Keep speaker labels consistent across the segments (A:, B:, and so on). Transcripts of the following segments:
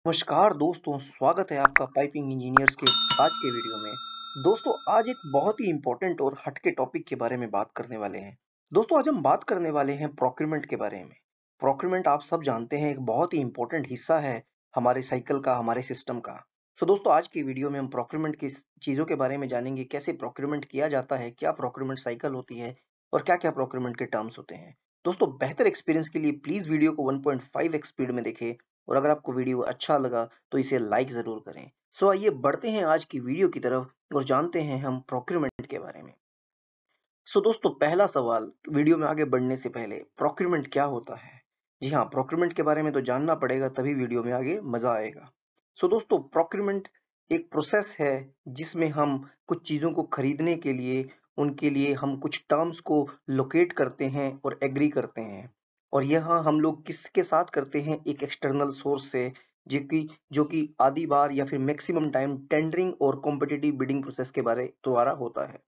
A: नमस्कार दोस्तों, स्वागत है आपका पाइपिंग इंजीनियर्स के आज के वीडियो में। दोस्तों, आज एक बहुत ही इम्पोर्टेंट और हटके टॉपिक के बारे में बात करने वाले हैं। दोस्तों, आज हम बात करने वाले हैं प्रोक्यूरमेंट के बारे में। प्रोक्यूरमेंट आप सब जानते हैं, एक बहुत ही इम्पोर्टेंट हिस्सा है हमारे साइकिल का, हमारे सिस्टम का। दोस्तों, आज की वीडियो में हम प्रोक्यूरमेंट की चीज़ों के बारे में जानेंगे, कैसे प्रोक्यूरमेंट किया जाता है, क्या प्रोक्यूरमेंट साइकिल होती है और क्या-क्या प्रोक्यूरमेंट के टर्म्स होते हैं। दोस्तों, बेहतर एक्सपीरियंस के लिए प्लीज़ वीडियो को 1.5x स्पीड में देखें और अगर आपको वीडियो अच्छा लगा तो इसे लाइक ज़रूर करें। आइए बढ़ते हैं आज की वीडियो की तरफ और जानते हैं हम प्रोक्यूरमेंट के बारे में। दोस्तों, पहला सवाल वीडियो में आगे बढ़ने से पहले, प्रोक्यूरमेंट क्या होता है? जी हाँ, प्रोक्यूरमेंट के बारे में तो जानना पड़ेगा, तभी वीडियो में आगे मज़ा आएगा। दोस्तों, प्रोक्यूरमेंट एक प्रोसेस है जिसमें हम कुछ चीज़ों को खरीदने के लिए, उनके लिए हम कुछ टर्म्स को लोकेट करते हैं और एग्री करते हैं। और यह हम लोग किसके साथ करते हैं? एक एक्सटर्नल सोर्स से, जो कि आधी बार या फिर मैक्सिमम टाइम टेंडरिंग और कॉम्पिटिटिव बिडिंग प्रोसेस के बारे द्वारा होता है।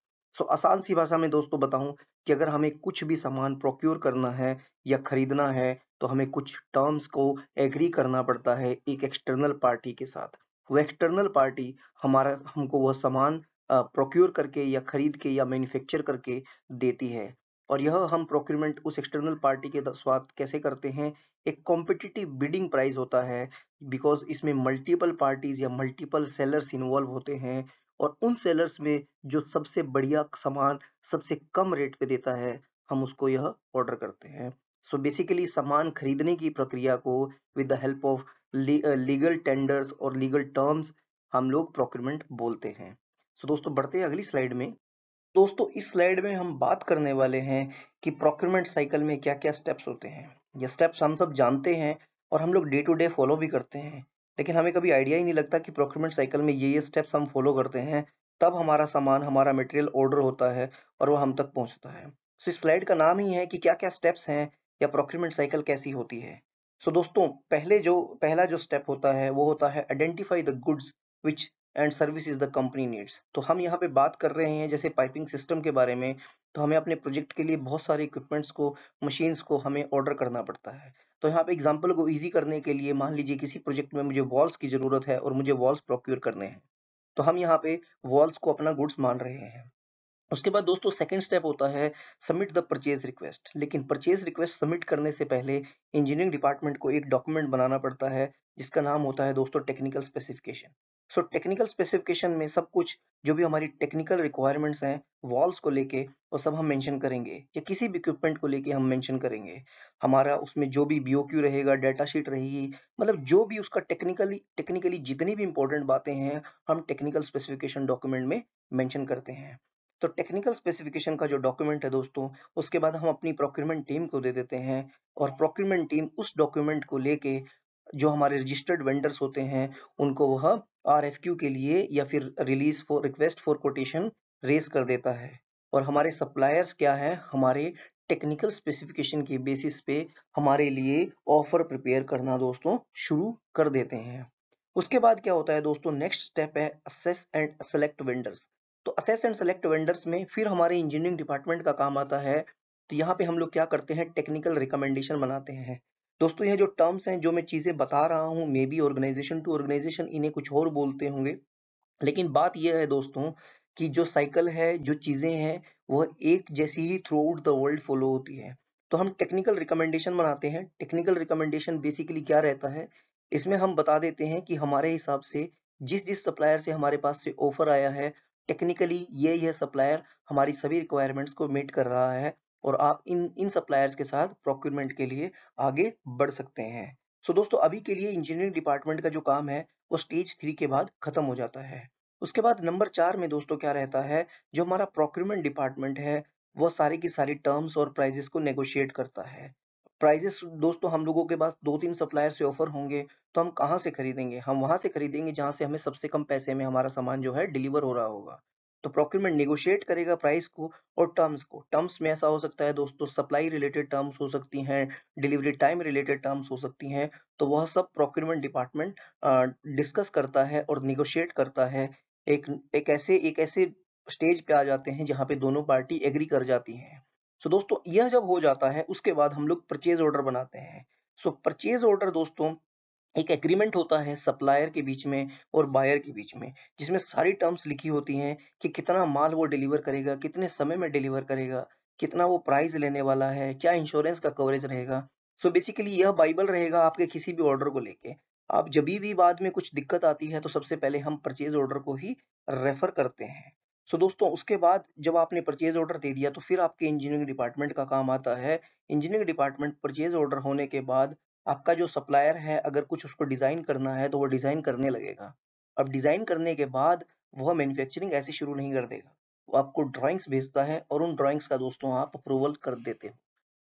A: आसान सी भाषा में दोस्तों बताऊं कि अगर हमें कुछ भी सामान प्रोक्योर करना है या खरीदना है, तो हमें कुछ टर्म्स को एग्री करना पड़ता है एक एक्सटर्नल पार्टी के साथ। वो एक्सटर्नल पार्टी हमारा हमको वह सामान प्रोक्योर करके या खरीद के या मैन्युफैक्चर करके देती है। और यह हम प्रोक्यूरमेंट उस एक्सटर्नल पार्टी के साथ कैसे करते हैं? एक कॉम्पिटिटिव बिडिंग प्राइस होता है, बिकॉज इसमें मल्टीपल पार्टीज या मल्टीपल सेलर्स इन्वॉल्व होते हैं और उन सेलर्स में जो सबसे बढ़िया सामान सबसे कम रेट पे देता है, हम उसको यह ऑर्डर करते हैं। बेसिकली सामान खरीदने की प्रक्रिया को with the help of legal tenders और लीगल टर्म्स हम लोग प्रोक्यूरमेंट बोलते हैं। दोस्तों, बढ़ते हैं अगली स्लाइड में। दोस्तों, इस स्लाइड में हम बात करने वाले हैं कि प्रोक्यूरमेंट साइकिल में क्या-क्या स्टेप्स होते हैं। ये स्टेप्स हम सब जानते हैं और हम लोग डे टू डे फॉलो भी करते हैं, लेकिन हमें कभी आइडिया ही नहीं लगता कि प्रोक्यूरमेंट साइकिल में ये स्टेप्स हम फॉलो करते हैं, तब हमारा सामान, हमारा मटेरियल ऑर्डर होता है और वो हम तक पहुंचता है। इस स्लाइड का नाम ही है कि क्या-क्या स्टेप्स हैं या प्रोक्यूरमेंट साइकिल कैसी होती है। दोस्तों, पहला जो स्टेप होता है वो होता है identify the goods which and services the company needs. तो हम यहाँ पे बात कर रहे हैं जैसे पाइपिंग सिस्टम के बारे में, तो हमें अपने प्रोजेक्ट के लिए बहुत सारे इक्विपमेंट्स को, मशीन्स को हमें ऑर्डर करना पड़ता है। तो यहाँ पे एग्जांपल को इजी करने के लिए मान लीजिए किसी प्रोजेक्ट में मुझे वॉल्स की जरूरत है और मुझे वॉल्स प्रोक्योर करने हैं, तो हम यहाँ पे वॉल्स को अपना गुड्स मान रहे हैं। उसके बाद दोस्तों सेकंड स्टेप होता है सबमिट द परचेज रिक्वेस्ट। लेकिन परचेज रिक्वेस्ट सबमिट करने से पहले इंजीनियरिंग डिपार्टमेंट को एक डॉक्यूमेंट बनाना पड़ता है जिसका नाम होता है दोस्तों टेक्निकल स्पेसिफिकेशन। टेक्निकल स्पेसिफिकेशन में सब कुछ, जो भी हमारी टेक्निकल रिक्वायरमेंट्स हैं वॉल्स को लेके, वो सब हम मेंशन करेंगे या किसी भी इक्विपमेंट को लेके हम मेंशन करेंगे। हमारा उसमें जो भी बीओक्यू रहेगा, डाटा शीट रहेगी, मतलब जो भी उसका टेक्निकली जितनी भी इंपॉर्टेंट बातें हैं, हम टेक्निकल स्पेसिफिकेशन डॉक्यूमेंट में मेंशन करते हैं। तो टेक्निकल स्पेसिफिकेशन का जो डॉक्यूमेंट है दोस्तों, उसके बाद हम अपनी प्रोक्यूरमेंट टीम को दे देते हैं और प्रोक्यूरमेंट टीम उस डॉक्यूमेंट को लेके जो हमारे रजिस्टर्ड वेंडर्स होते हैं, उनको वह आरएफक्यू के लिए या फिर release for request for quotation raise कर देता है। और हमारे सप्लायर्स क्या है, हमारे टेक्निकल स्पेसिफिकेशन की बेसिस पे हमारे लिए ऑफर प्रिपेयर करना दोस्तों शुरू कर देते हैं। उसके बाद क्या होता है दोस्तों, नेक्स्ट स्टेप है असेस एंड सेलेक्ट वेंडर्स। तो असेस एंड सेलेक्ट वेंडर्स में फिर हमारे इंजीनियरिंग डिपार्टमेंट का काम आता है। तो यहाँ पे हम लोग क्या करते हैं, टेक्निकल रिकमेंडेशन बनाते हैं। दोस्तों, ये जो टर्म्स हैं, जो मैं चीजें बता रहा हूँ, maybe organisation to organisation इन्हें कुछ और बोलते होंगे, लेकिन बात यह है दोस्तों कि जो साइकिल है, जो चीजें हैं, वह एक जैसी ही throughout the world follow होती है। तो हम टेक्निकल रिकमेंडेशन बनाते हैं। टेक्निकल रिकमेंडेशन बेसिकली क्या रहता है, इसमें हम बता देते हैं कि हमारे हिसाब से जिस जिस सप्लायर से हमारे पास से ऑफर आया है, टेक्निकली ये सप्लायर हमारी सभी रिक्वायरमेंट्स को मीट कर रहा है और आप इन इन सप्लायर्स के साथ प्रोक्यूरमेंट के लिए आगे बढ़ सकते हैं। दोस्तों, अभी के लिए इंजीनियरिंग डिपार्टमेंट का जो काम है वो स्टेज 3 के बाद खत्म हो जाता है। उसके बाद नंबर 4 में दोस्तों क्या रहता है, जो हमारा प्रोक्यूरमेंट डिपार्टमेंट है, वो सारी की सारी टर्म्स और प्राइजेस को नेगोशिएट करता है। प्राइजेस दोस्तों, हम लोगों के पास 2-3 सप्लायर से ऑफर होंगे, तो हम कहाँ से खरीदेंगे? हम वहां से खरीदेंगे जहां से हमें सबसे कम पैसे में हमारा सामान जो है डिलीवर हो रहा होगा। तो प्रोक्यूरमेंट नेगोशिएट करेगा प्राइस को और टर्म्स को। टर्म्स में ऐसा हो सकता है दोस्तों, सप्लाई रिलेटेड टर्म्स हो सकती हैं, डिलीवरी टाइम रिलेटेड टर्म्स हो सकती हैं। तो वह सब प्रोक्यूरमेंट डिपार्टमेंट डिस्कस करता है और निगोशिएट करता है। एक एक ऐसे स्टेज पे आ जाते हैं जहां पे दोनों पार्टी एग्री कर जाती हैं। दोस्तों, यह जब हो जाता है, उसके बाद हम लोग परचेज ऑर्डर बनाते हैं। परचेज ऑर्डर दोस्तों एक एग्रीमेंट होता है सप्लायर के बीच में और बायर के बीच में, जिसमें सारी टर्म्स लिखी होती हैं कि कितना माल वो डिलीवर करेगा, कितने समय में डिलीवर करेगा, कितना वो प्राइस लेने वाला है, क्या इंश्योरेंस का कवरेज रहेगा। सो बेसिकली यह बाइबल रहेगा आपके किसी भी ऑर्डर को लेके। आप जभी भी बाद में कुछ दिक्कत आती है तो सबसे पहले हम परचेज ऑर्डर को ही रेफर करते हैं। सो दोस्तों उसके बाद जब आपने परचेज ऑर्डर दे दिया तो फिर आपके इंजीनियरिंग डिपार्टमेंट का काम आता है। इंजीनियरिंग डिपार्टमेंट परचेज ऑर्डर होने के बाद आपका जो सप्लायर है अगर कुछ उसको डिज़ाइन करना है तो वो डिज़ाइन करने लगेगा। अब डिज़ाइन करने के बाद वह मैन्युफैक्चरिंग ऐसे शुरू नहीं कर देगा। वो आपको ड्राइंग्स भेजता है और उन ड्राइंग्स का दोस्तों आप अप्रूवल कर देते हो।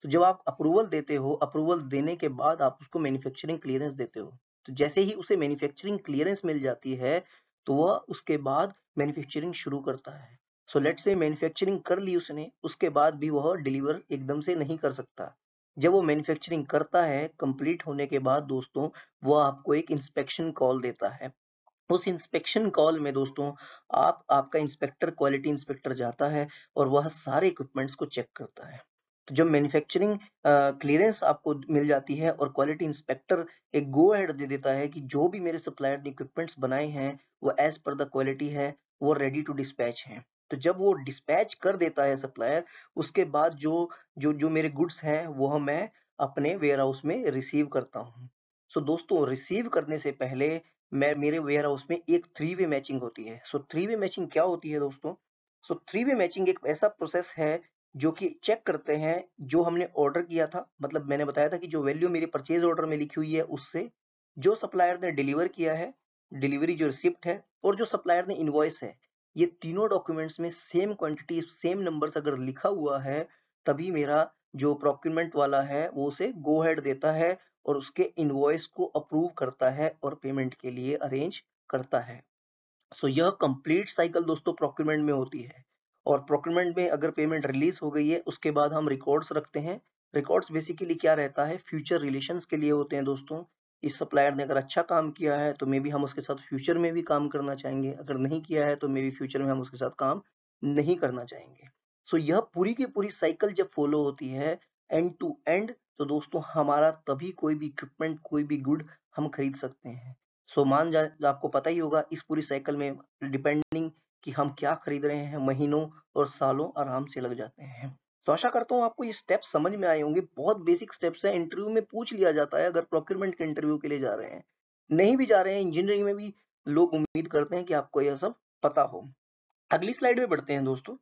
A: तो जब आप अप्रूवल देते हो, अप्रूवल देने के बाद आप उसको मैन्युफैक्चरिंग क्लीयरेंस देते हो। तो जैसे ही उसे मैन्युफैक्चरिंग क्लीयरेंस मिल जाती है, तो वह उसके बाद मैन्युफैक्चरिंग शुरू करता है। सो लेट्स से मैन्युफैक्चरिंग कर ली उसने, उसके बाद भी वह डिलीवर एकदम से नहीं कर सकता। जब वो मैन्युफैक्चरिंग करता है, कंप्लीट होने के बाद दोस्तों, वो आपको एक इंस्पेक्शन कॉल देता है। उस इंस्पेक्शन कॉल में दोस्तों आपका इंस्पेक्टर क्वालिटी इंस्पेक्टर जाता है और वह सारे इक्विपमेंट्स को चेक करता है। तो जब मैन्युफैक्चरिंग क्लीयरेंस आपको मिल जाती है और क्वालिटी इंस्पेक्टर एक गो अहेड दे देता है कि जो भी मेरे सप्लायर ने इक्विपमेंट्स बनाए हैं वो एज पर द क्वालिटी है, वो रेडी टू डिस्पैच हैं। तो जब वो डिस्पैच कर देता है सप्लायर, उसके बाद जो जो जो मेरे गुड्स हैं वह मैं अपने वेयर हाउस में रिसीव करता हूँ। सो दोस्तों रिसीव करने से पहले मैं मेरे वेयर हाउस में एक थ्री वे मैचिंग होती है। सो थ्री वे मैचिंग क्या होती है दोस्तों? सो थ्री वे मैचिंग एक ऐसा प्रोसेस है जो कि चेक करते हैं जो हमने ऑर्डर किया था, मतलब मैंने बताया था कि जो वैल्यू मेरी परचेज ऑर्डर में लिखी हुई है उससे, जो सप्लायर ने डिलीवर किया है, डिलीवरी जो रिसिप्ट है और जो सप्लायर ने इनवॉइस है, ये तीनों डॉक्यूमेंट्स में सेम क्वांटिटी सेम नंबर्स अगर लिखा हुआ है, तभी मेरा जो प्रोक्यूरमेंट वाला है वो उसे गो अहेड देता है और उसके इनवॉइस को अप्रूव करता है और पेमेंट के लिए अरेंज करता है। सो यह कंप्लीट साइकिल दोस्तों प्रोक्यूरमेंट में होती है। और प्रोक्यूरमेंट में अगर पेमेंट रिलीज हो गई है उसके बाद हम रिकॉर्ड्स रखते हैं। रिकॉर्ड्स बेसिकली क्या रहता है, फ्यूचर रिलेशंस के लिए होते हैं दोस्तों। इस सप्लायर ने अगर अच्छा काम किया है तो मे बी हम उसके साथ फ्यूचर में भी काम करना चाहेंगे, अगर नहीं किया है तो मे बी फ्यूचर में हम उसके साथ काम नहीं करना चाहेंगे। सो यह पूरी की पूरी साइकिल जब फॉलो होती है एंड टू एंड, तो दोस्तों हमारा तभी कोई भी इक्विपमेंट कोई भी गुड हम खरीद सकते हैं। सो मान जा आपको पता ही होगा इस पूरी साइकिल में डिपेंडिंग कि हम क्या खरीद रहे हैं, महीनों और सालों आराम से लग जाते हैं। तो आशा करता हूँ आपको ये स्टेप्स समझ में आए होंगे। बहुत बेसिक स्टेप्स हैं, इंटरव्यू में पूछ लिया जाता है अगर प्रोक्योरमेंट के इंटरव्यू के लिए जा रहे हैं। नहीं भी जा रहे हैं, इंजीनियरिंग में भी लोग उम्मीद करते हैं कि आपको यह सब पता हो। अगली स्लाइड में बढ़ते हैं दोस्तों।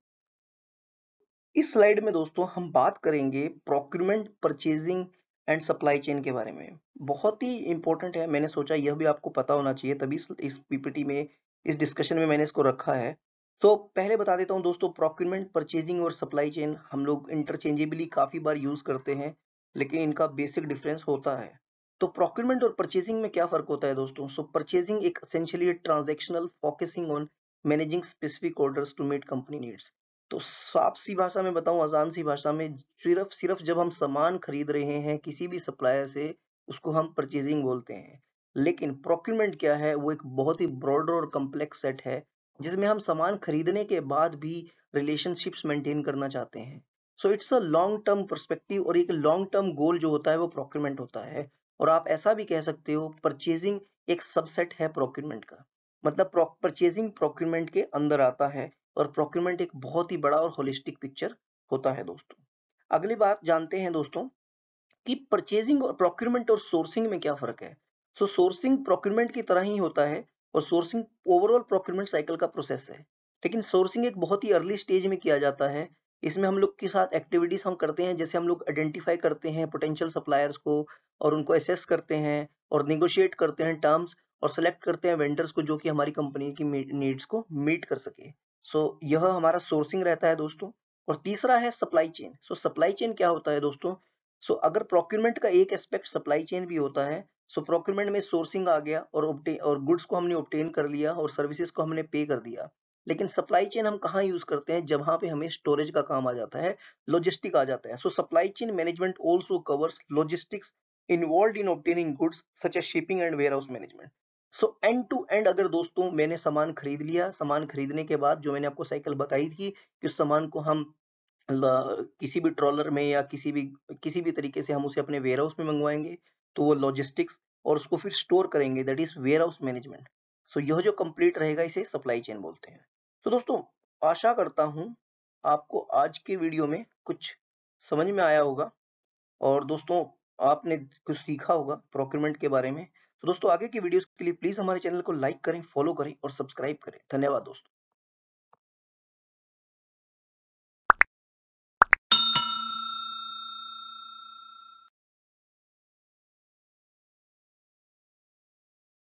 A: इस स्लाइड में दोस्तों हम बात करेंगे procurement, purchasing and supply chain के बारे में। बहुत ही इंपॉर्टेंट है, मैंने सोचा यह भी आपको पता होना चाहिए, तभी इस पीपीटी में, इस डिस्कशन में मैंने इसको रखा है। तो पहले बता देता हूं दोस्तों, प्रोक्यूरमेंट, परचेजिंग और सप्लाई चेन हम लोग इंटरचेंजेबली काफी बार यूज करते हैं, लेकिन इनका बेसिक डिफरेंस होता है। तो प्रोक्यूरमेंट और परचेजिंग में क्या फर्क होता है दोस्तों? सो परचेजिंग एक essentially transactional focusing on managing specific orders to meet company needs. तो साफ सी भाषा में बताऊं, आसान सी भाषा में, सिर्फ सिर्फ जब हम सामान खरीद रहे हैं किसी भी सप्लायर से, उसको हम परचेजिंग बोलते हैं। लेकिन प्रोक्यूरमेंट क्या है, वो एक बहुत ही ब्रॉडर और कम्प्लेक्स सेट है जिसमें हम सामान खरीदने के बाद भी रिलेशनशिप्स मेंटेन करना चाहते हैं। So it's a long term perspective और एक लॉन्ग टर्म गोल जो होता है वो प्रोक्यूरमेंट होता है। और आप ऐसा भी कह सकते हो परचेजिंग एक सबसेट है प्रोक्यूरमेंट का। मतलब परचेजिंग प्रोक्यूरमेंट के अंदर आता है और प्रोक्यूरमेंट एक बहुत ही बड़ा और होलिस्टिक पिक्चर होता है दोस्तों। अगली बात जानते हैं दोस्तों कि परचेजिंग और प्रोक्यूरमेंट और सोर्सिंग में क्या फर्क है। सो सोर्सिंग प्रोक्यूरमेंट की तरह ही होता है और सोर्सिंग ओवरऑल प्रोक्यूरमेंट साइकिल का प्रोसेस है। लेकिन सोर्सिंग एक बहुत ही अर्ली स्टेज में किया जाता है। इसमें हम लोग के साथ एक्टिविटीज हम करते हैं, जैसे हम लोग आइडेंटिफाई करते हैं पोटेंशियल सप्लायर्स को और उनको असेस करते हैं और निगोशिएट करते हैं टर्म्स और सेलेक्ट करते हैं वेंडर्स को जो कि हमारी कंपनी की नीड्स को मीट कर सके। सो यह हमारा सोर्सिंग रहता है दोस्तों। और तीसरा है सप्लाई चेन। सो सप्लाई चेन क्या होता है दोस्तों? सो अगर प्रोक्यूरमेंट का एक एस्पेक्ट सप्लाई चेन भी होता है, सो प्रोक्यूरमेंट में सोर्सिंग आ गया और गुड्स को हमने ऑब्टेन कर लिया और सर्विसेज को हमने पे कर दिया। लेकिन सप्लाई चेन हम कहाँ यूज करते हैं? जहां पे हमें स्टोरेज का काम आ जाता है, लॉजिस्टिक आ जाता है। So supply chain management also covers logistics involve in obtaining goods such as shipping and warehouse management. So end to end अगर दोस्तों मैंने सामान खरीद लिया, सामान खरीदने के बाद जो मैंने आपको साइकिल बताई थी कि उस सामान को हम किसी भी ट्रॉलर में या किसी भी तरीके से हम उसे अपने वेयर हाउस में मंगवाएंगे, तो वो लॉजिस्टिक्स और उसको फिर स्टोर करेंगे, that is warehouse management. So यह जो कंप्लीट रहेगा इसे सप्लाई चेन बोलते हैं। तो दोस्तों आशा करता हूं आपको आज के वीडियो में कुछ समझ में आया होगा और दोस्तों आपने कुछ सीखा होगा प्रोक्योरमेंट के बारे में। तो दोस्तों आगे की वीडियोस के लिए प्लीज हमारे चैनल को लाइक करें, फॉलो करें और सब्सक्राइब करें। धन्यवाद दोस्तों।